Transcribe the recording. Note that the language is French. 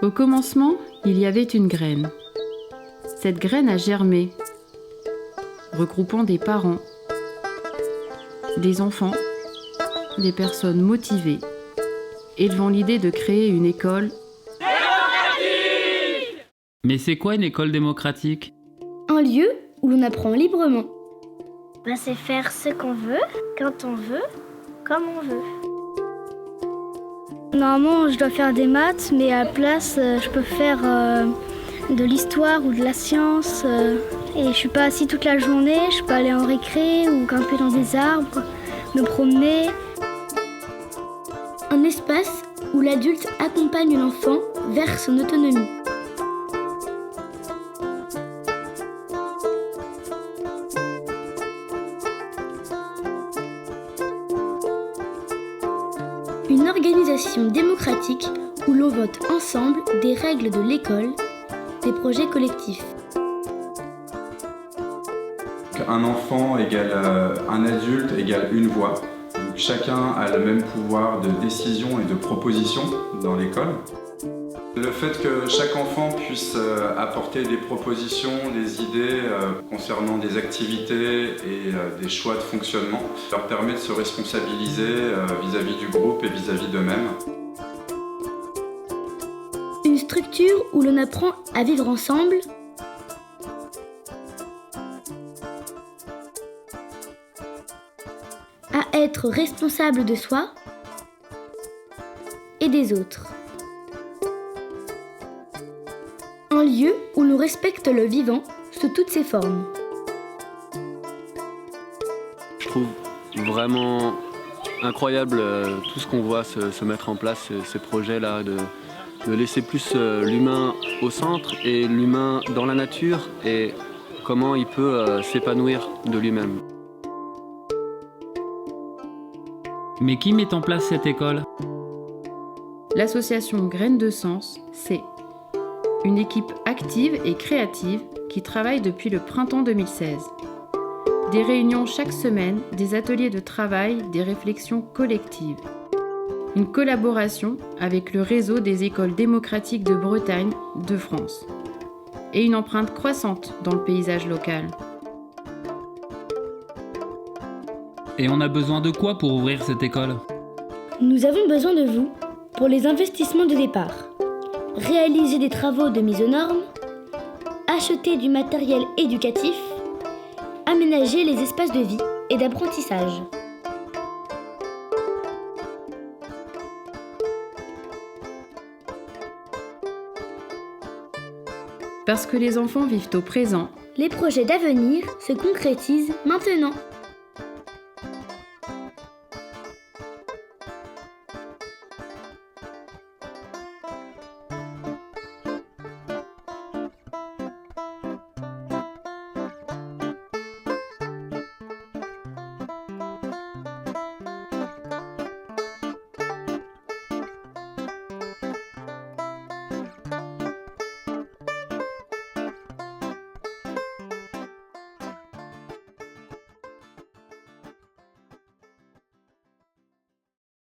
Au commencement, il y avait une graine. Cette graine a germé, regroupant des parents, des enfants, des personnes motivées, élevant l'idée de créer une école démocratique. Mais c'est quoi une école démocratique ? Un lieu où l'on apprend librement. C'est faire ce qu'on veut, quand on veut, comme on veut. Normalement, je dois faire des maths, mais à la place, je peux faire de l'histoire ou de la science. Et je suis pas assis toute la journée, je peux aller en récré ou grimper dans des arbres, me promener. Un espace où l'adulte accompagne l'enfant vers son autonomie. Une organisation démocratique où l'on vote ensemble des règles de l'école, des projets collectifs. Un enfant égale un adulte égale une voix. Donc, chacun a le même pouvoir de décision et de proposition dans l'école. Le fait que chaque enfant puisse apporter des propositions, des idées concernant des activités et des choix de fonctionnement leur permet de se responsabiliser vis-à-vis du groupe et vis-à-vis d'eux-mêmes. Une structure où l'on apprend à vivre ensemble, à être responsable de soi et des autres. Un lieu où l'on respecte le vivant sous toutes ses formes. Je trouve vraiment incroyable tout ce qu'on voit se mettre en place, ces projets-là, de laisser plus l'humain au centre et l'humain dans la nature et comment il peut s'épanouir de lui-même. Mais qui met en place cette école ? L'association Graines de Sens, c'est une équipe active et créative qui travaille depuis le printemps 2016. Des réunions chaque semaine, des ateliers de travail, des réflexions collectives. Une collaboration avec le réseau des écoles démocratiques de Bretagne, de France. Et une empreinte croissante dans le paysage local. Et on a besoin de quoi pour ouvrir cette école ? Nous avons besoin de vous pour les investissements de départ. Réaliser des travaux de mise aux normes, acheter du matériel éducatif, aménager les espaces de vie et d'apprentissage. Parce que les enfants vivent au présent, les projets d'avenir se concrétisent maintenant.